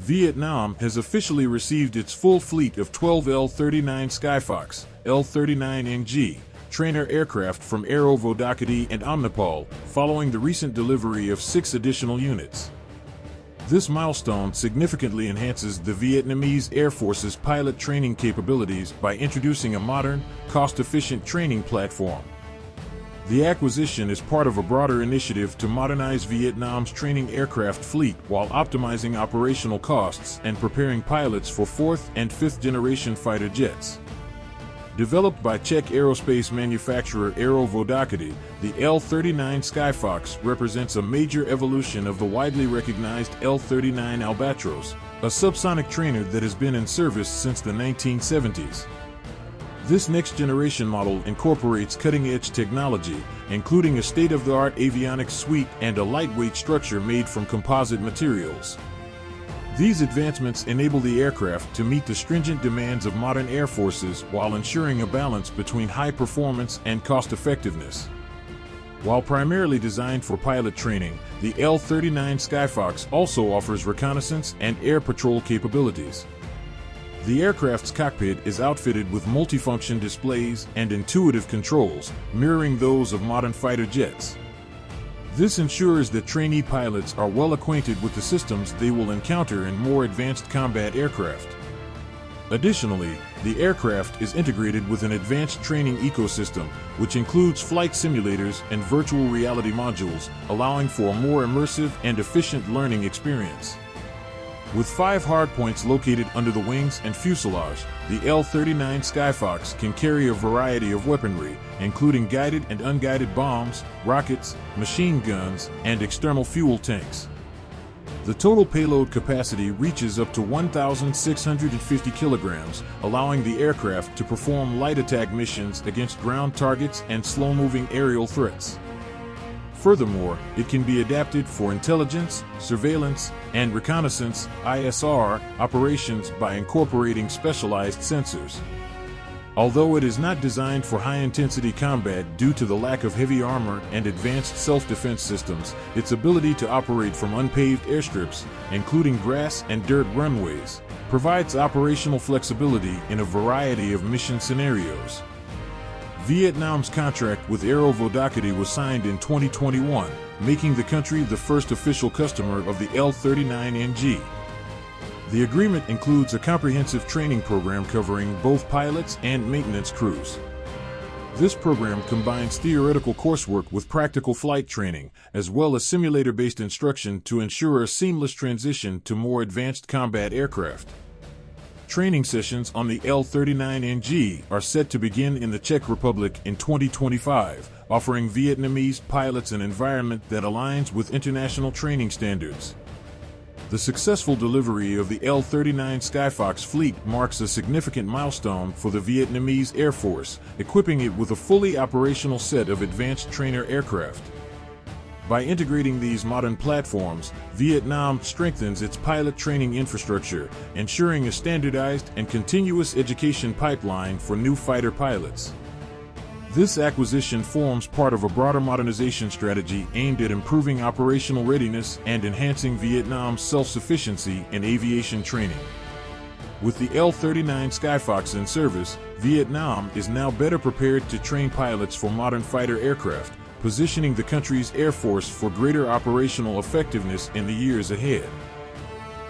Vietnam has officially received its full fleet of 12 L-39 Skyfox, L-39NG, trainer aircraft from Aero Vodochody and Omnipol, following the recent delivery of 6 additional units. This milestone significantly enhances the Vietnamese Air Force's pilot training capabilities by introducing a modern, cost-efficient training platform. The acquisition is part of a broader initiative to modernize Vietnam's training aircraft fleet while optimizing operational costs and preparing pilots for 4th and 5th generation fighter jets. Developed by Czech aerospace manufacturer Aero Vodochody, the L-39 Skyfox represents a major evolution of the widely recognized L-39 Albatros, a subsonic trainer that has been in service since the 1970s. This next-generation model incorporates cutting-edge technology, including a state-of-the-art avionics suite and a lightweight structure made from composite materials. These advancements enable the aircraft to meet the stringent demands of modern air forces while ensuring a balance between high performance and cost-effectiveness. While primarily designed for pilot training, the L-39 Skyfox also offers reconnaissance and air patrol capabilities. The aircraft's cockpit is outfitted with multifunction displays and intuitive controls, mirroring those of modern fighter jets. This ensures that trainee pilots are well acquainted with the systems they will encounter in more advanced combat aircraft. Additionally, the aircraft is integrated with an advanced training ecosystem, which includes flight simulators and virtual reality modules, allowing for a more immersive and efficient learning experience. With 5 hardpoints located under the wings and fuselage, the L-39 Skyfox can carry a variety of weaponry, including guided and unguided bombs, rockets, machine guns, and external fuel tanks. The total payload capacity reaches up to 1,650 kilograms, allowing the aircraft to perform light attack missions against ground targets and slow-moving aerial threats. Furthermore, it can be adapted for intelligence, surveillance, and reconnaissance (ISR) operations by incorporating specialized sensors. Although it is not designed for high-intensity combat due to the lack of heavy armor and advanced self-defense systems, its ability to operate from unpaved airstrips, including grass and dirt runways, provides operational flexibility in a variety of mission scenarios. Vietnam's contract with Aero Vodochody was signed in 2021, making the country the first official customer of the L-39NG. The agreement includes a comprehensive training program covering both pilots and maintenance crews. This program combines theoretical coursework with practical flight training, as well as simulator-based instruction to ensure a seamless transition to more advanced combat aircraft. Training sessions on the L-39NG are set to begin in the Czech Republic in 2025, offering Vietnamese pilots an environment that aligns with international training standards. The successful delivery of the L-39 Skyfox fleet marks a significant milestone for the Vietnamese Air Force, equipping it with a fully operational set of advanced trainer aircraft. By integrating these modern platforms, Vietnam strengthens its pilot training infrastructure, ensuring a standardized and continuous education pipeline for new fighter pilots. This acquisition forms part of a broader modernization strategy aimed at improving operational readiness and enhancing Vietnam's self-sufficiency in aviation training. With the L-39 Skyfox in service, Vietnam is now better prepared to train pilots for modern fighter aircraft, positioning the country's Air Force for greater operational effectiveness in the years ahead.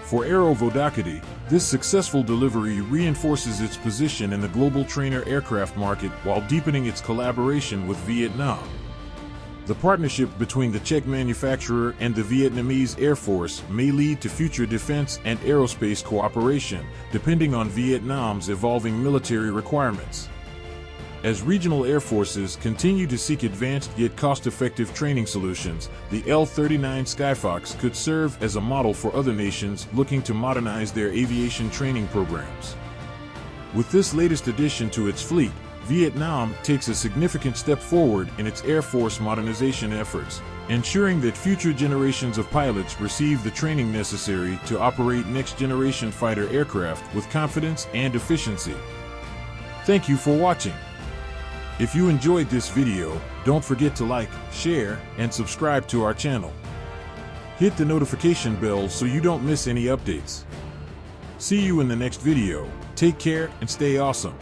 For Aero Vodochody, this successful delivery reinforces its position in the global trainer aircraft market while deepening its collaboration with Vietnam. The partnership between the Czech manufacturer and the Vietnamese Air Force may lead to future defense and aerospace cooperation, depending on Vietnam's evolving military requirements. As regional air forces continue to seek advanced yet cost-effective training solutions, the L-39 Skyfox could serve as a model for other nations looking to modernize their aviation training programs. With this latest addition to its fleet, Vietnam takes a significant step forward in its Air Force modernization efforts, ensuring that future generations of pilots receive the training necessary to operate next-generation fighter aircraft with confidence and efficiency. Thank you for watching. If you enjoyed this video, don't forget to like, share, and subscribe to our channel. Hit the notification bell so you don't miss any updates. See you in the next video. Take care and stay awesome.